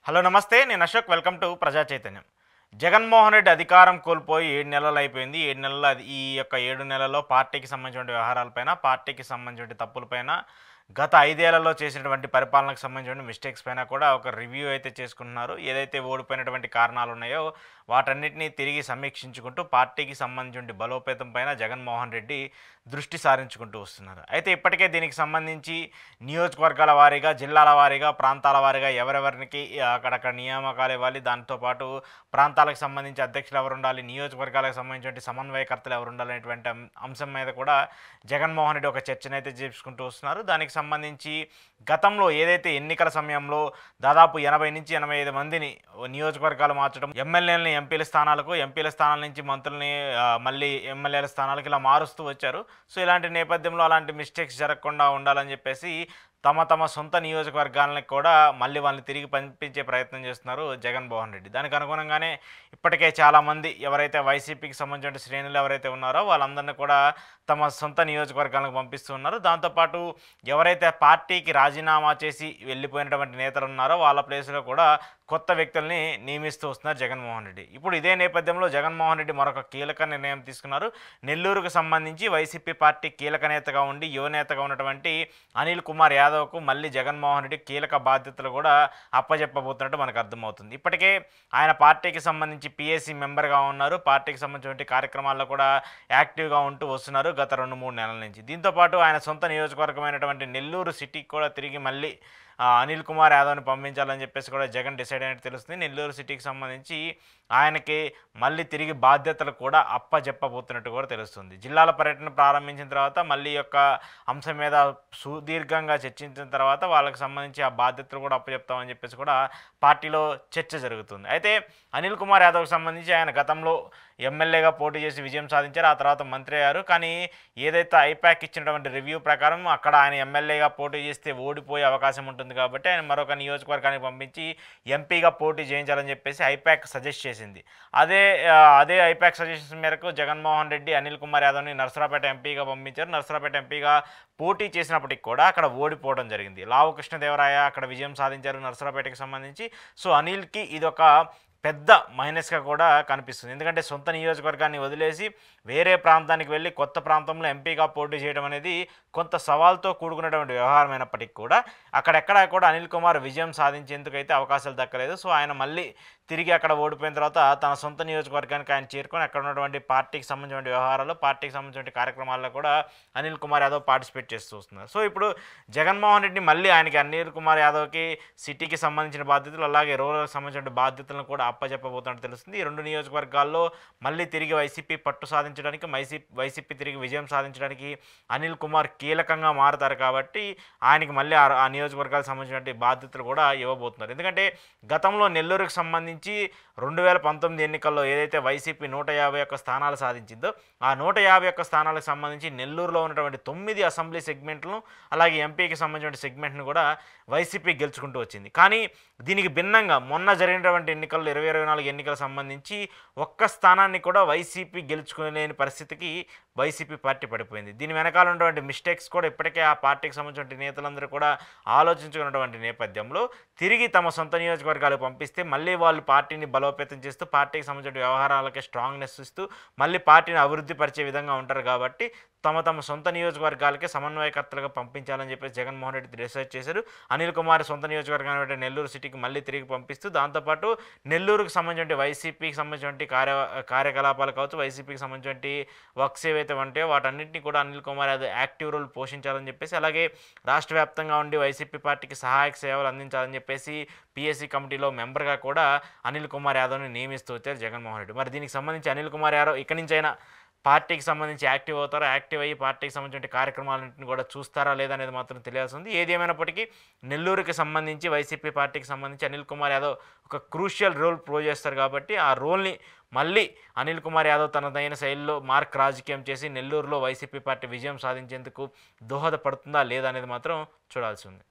Hello నమస్తే, నేను Ashok. Welcome to ప్రజా చైతన్యం. జగన్మోహన్ రెడ్డి అధికారం కోల్పోయి 7 నెలలు అయిపోయింది. 7 నెలల్లో ఈ యొక్క 7 నెలల్లో పార్టీకి సంబంధించిన వ్యవహారాలపైన, పార్టీకి సంబంధించిన తప్పులపైన, గత 5 ఏళ్లలో చేసినటువంటి పరిపాలనకు సంబంధించిన మిస్టేక్స్ పైన కూడా ఒక రివ్యూ అయితే చేసుకుంటున్నారు. ఏదైతే ఓడిపోయినటువంటి కారణాలు ఉన్నాయో వాటన్నిటిని తిరిగి సమీక్షించుకుంటూ పార్టీకి సంబంధించిన బలోపేతం పైన జగన్మోహన్ రెడ్డి దృష్టి సారించుకుంటూ వస్తున్నారు. అయితే ఇప్పటికే దీనికి సంబంధించి నియోజకవర్గాల వారీగా, జిల్లాల వారీగా, ప్రాంతాల వారీగా ఎవరెవరికి అక్కడక్కడ నియామకాలు ఇవ్వాలి, దాంతోపాటు ప్రాంతాలకు సంబంధించి అధ్యక్షులు ఎవరు ఉండాలి, నియోజకవర్గాలకు సంబంధించిన సమన్వయకర్తలు ఎవరు ఉండాలి అనేటువంటి అంశం మీద కూడా జగన్మోహన్ రెడ్డి ఒక చర్చనైతే చేసుకుంటూ వస్తున్నారు. దానికి సంబంధించి గతంలో ఏదైతే ఎన్నికల సమయంలో దాదాపు 80 నుంచి 85 మందిని నియోజకవర్గాలు మార్చడం, ఎమ్మెల్యేలని ఎంపీల స్థానాలకు, ఎంపీల స్థానాల నుంచి మంత్రుల్ని మళ్ళీ ఎమ్మెల్యేల స్థానాలకు ఇలా మారుస్తూ వచ్చారు. సో ఇలాంటి నేపథ్యంలో అలాంటి మిస్టేక్స్ జరగకుండా ఉండాలని చెప్పేసి తమ సొంత నియోజకవర్గాలను కూడా మళ్ళీ వాళ్ళని తిరిగి పంపించే ప్రయత్నం చేస్తున్నారు జగన్మోహన్ రెడ్డి. దానికి అనుగుణంగానే ఇప్పటికే చాలామంది ఎవరైతే వైసీపీకి సంబంధించిన శ్రేణులు ఎవరైతే ఉన్నారో వాళ్ళందరినీ కూడా తమ సొంత నియోజకవర్గాలకు పంపిస్తున్నారు. దాంతోపాటు ఎవరైతే పార్టీకి రాజీనామా చేసి వెళ్ళిపోయినటువంటి నేతలు ఉన్నారో వాళ్ళ ప్లేస్లో కూడా కొత్త వ్యక్తుల్ని నియమిస్తూ వస్తున్నారు జగన్మోహన్ రెడ్డి. ఇప్పుడు ఇదే నేపథ్యంలో జగన్మోహన్ రెడ్డి మరొక కీలక నిర్ణయం తీసుకున్నారు. నెల్లూరుకు సంబంధించి వైసీపీ పార్టీ కీలక నేతగా ఉండి యువనేతగా ఉన్నటువంటి అనిల్ కుమార్ యాదవ్కు మళ్ళీ జగన్మోహన్ రెడ్డి కీలక బాధ్యతలు కూడా అప్పజెప్పబోతున్నట్టు మనకు అర్థమవుతుంది. ఇప్పటికే ఆయన పార్టీకి సంబంధించి పిఎస్సి మెంబర్గా ఉన్నారు. పార్టీకి సంబంధించిన కార్యక్రమాల్లో కూడా యాక్టివ్గా ఉంటూ వస్తున్నారు గత 2-3 నెలల నుంచి. దీంతోపాటు ఆయన సొంత నియోజకవర్గమైనటువంటి నెల్లూరు సిటీకి కూడా తిరిగి మళ్ళీ అనిల్ కుమార్ యాదవ్ని పంపించాలని చెప్పేసి కూడా జగన్ డిసైడ్ అయినట్టు తెలుస్తుంది. నెల్లూరు సిటీకి సంబంధించి ఆయనకి మళ్ళీ తిరిగి బాధ్యతలు కూడా అప్పజెప్పబోతున్నట్టు కూడా తెలుస్తుంది. జిల్లాల పర్యటన ప్రారంభించిన తర్వాత మళ్ళీ యొక్క అంశం మీద సుదీర్ఘంగా చర్చించిన తర్వాత వాళ్ళకి సంబంధించి ఆ బాధ్యతలు కూడా అప్పచెప్తామని చెప్పేసి కూడా పార్టీలో చర్చ జరుగుతుంది. అయితే అనిల్ కుమార్ యాదవ్కి సంబంధించి ఆయన గతంలో ఎమ్మెల్యేగా పోటీ చేసి విజయం సాధించారు. ఆ తర్వాత మంత్రి అయ్యారు. కానీ ఏదైతే ఐపాక్ ఇచ్చినటువంటి రివ్యూ ప్రకారం అక్కడ ఆయన ఎమ్మెల్యేగా పోటీ చేస్తే ఓడిపోయే అవకాశం ఉంటుంది కాబట్టి ఆయన మరొక నియోజకవర్గానికి పంపించి ఎంపీగా పోటీ చేయించాలని చెప్పేసి ఐపాక్ సజెస్ట్ చేసింది. అదే ఐపాక్ సజెషన్ మేరకు జగన్మోహన్ రెడ్డి అనిల్ కుమార్ యాదవ్ని నర్సరాపేట ఎంపీగా పంపించారు. నర్సరాపేట ఎంపీగా పోటీ చేసినప్పటికి కూడా అక్కడ ఓడిపోవడం జరిగింది. లావు కృష్ణదేవరాయ అక్కడ విజయం సాధించారు నర్సరాపేటకి సంబంధించి. సో అనిల్కి ఇదొక పెద్ద మైనస్గా కూడా కనిపిస్తుంది. ఎందుకంటే సొంత నియోజకవర్గాన్ని వదిలేసి వేరే ప్రాంతానికి వెళ్ళి కొత్త ప్రాంతంలో ఎంపీగా పోటీ చేయడం అనేది కొంత సవాల్తో కూడుకున్నటువంటి వ్యవహారమైనప్పటికీ కూడా అక్కడెక్కడ కూడా అనిల్ కుమార్ విజయం సాధించేందుకైతే అవకాశాలు దక్కలేదు. సో ఆయన మళ్ళీ తిరిగి అక్కడ ఓడిపోయిన తర్వాత తన సొంత నియోజకవర్గానికి ఆయన చేరుకొని అక్కడ ఉన్నటువంటి పార్టీకి సంబంధించిన వ్యవహారాలు, పార్టీకి సంబంధించిన కార్యక్రమాల్లో కూడా అనిల్ కుమార్ యాదవ్ పార్టిసిపేట్ చేస్తూ వస్తున్నారు. సో ఇప్పుడు జగన్మోహన్ రెడ్డి మళ్ళీ ఆయనకి అనిల్ కుమార్ యాదవ్కి సిటీకి సంబంధించిన బాధ్యతలు, అలాగే రూరల్కి సంబంధించిన బాధ్యతలను కూడా అప్పచెప్పబోతున్నట్టు తెలుస్తుంది. ఈ 2 నియోజకవర్గాల్లో మళ్ళీ తిరిగి వైసీపీ పట్టు సాధించడానికి, వైసీపీ తిరిగి విజయం సాధించడానికి అనిల్ కుమార్ కీలకంగా మారుతారు కాబట్టి ఆయనకి మళ్ళీ ఆ నియోజకవర్గాలకు సంబంధించిన బాధ్యతలు కూడా ఇవ్వబోతున్నారు. ఎందుకంటే గతంలో నెల్లూరుకు సంబంధించి 2019 ఎన్నికల్లో ఏదైతే వైసీపీ 151 స్థానాలు సాధించిందో ఆ 151 స్థానాలకు సంబంధించి నెల్లూరులో ఉన్నటువంటి 9 అసెంబ్లీ సెగ్మెంట్లను, అలాగే ఎంపీకి సంబంధించిన సెగ్మెంట్ను కూడా వైసీపీ గెలుచుకుంటూ వచ్చింది. కానీ దీనికి భిన్నంగా మొన్న జరిగినటువంటి ఎన్నికల్లో 2024 ఎన్నికలకు సంబంధించి ఒక్క స్థానాన్ని కూడా వైసీపీ గెలుచుకోలేని పరిస్థితికి వైసీపీ పార్టీ పడిపోయింది. దీని వెనకాల ఉన్నటువంటి మిస్టేక్స్ కూడా ఇప్పటికే ఆ పార్టీకి సంబంధించిన నేతలందరూ కూడా ఆలోచించుకున్నటువంటి నేపథ్యంలో తిరిగి తమ సొంత నియోజకవర్గాలకు పంపిస్తే మళ్ళీ వాళ్ళు పార్టీని బలోపేతం చేస్తూ, పార్టీకి సంబంధించిన వ్యవహారాలకే స్ట్రాంగ్నెస్ ఇస్తూ మళ్ళీ పార్టీని అభివృద్ధి పరిచే విధంగా ఉంటారు కాబట్టి తమ సొంత నియోజకవర్గాలకే సమన్వయకర్తలుగా పంపించాలని చెప్పేసి జగన్మోహన్ రెడ్డి డిసైడ్ చేశారు. అనిల్ కుమార్ సొంత నియోజకవర్గం నెల్లూరు సిటీకి మళ్ళీ తిరిగి పంపిస్తూ దాంతోపాటు నెల్లూరుకు సంబంధించిన వైసీపీకి సంబంధించిన కార్యకలాపాలు కావచ్చు, వైసీపీకి సంబంధించిన వర్క్స్ ఏవైతే ఉంటాయో వాటన్నింటినీ కూడా అనిల్ కుమార్ యాదవ్ యాక్టివ్ రోల్ పోషించాలని చెప్పేసి, అలాగే రాష్ట్ర వ్యాప్తంగా ఉండి వైసీపీ పార్టీకి సహాయక సేవలు అందించాలని చెప్పేసి పిఎస్సి కమిటీలో మెంబర్గా కూడా అనిల్ కుమార్ యాదవ్ని నియమిస్తూ వచ్చారు జగన్మోహన్ రెడ్డి. మరి దీనికి సంబంధించి అనిల్ కుమార్ యాదవ్ ఇక్కడి నుంచైనా పార్టీకి సంబంధించి యాక్టివ్ అవుతారా, యాక్టివ్ అయ్యి పార్టీకి సంబంధించిన కార్యక్రమాలన్నింటిని కూడా చూస్తారా లేదా అనేది మాత్రం తెలియాల్సి ఉంది. ఏది ఏమైనప్పటికీ నెల్లూరుకి సంబంధించి వైసీపీ పార్టీకి సంబంధించి అనిల్ కుమార్ యాదవ్ ఒక క్రూషియల్ రోల్ ప్లే చేస్తారు కాబట్టి ఆ రోల్ని మళ్ళీ అనిల్ కుమార్ యాదవ్ తనదైన శైలిలో మార్క్ రాజకీయం చేసి నెల్లూరులో వైసీపీ పార్టీ విజయం సాధించేందుకు దోహదపడుతుందా లేదా అనేది మాత్రం చూడాల్సి ఉంది.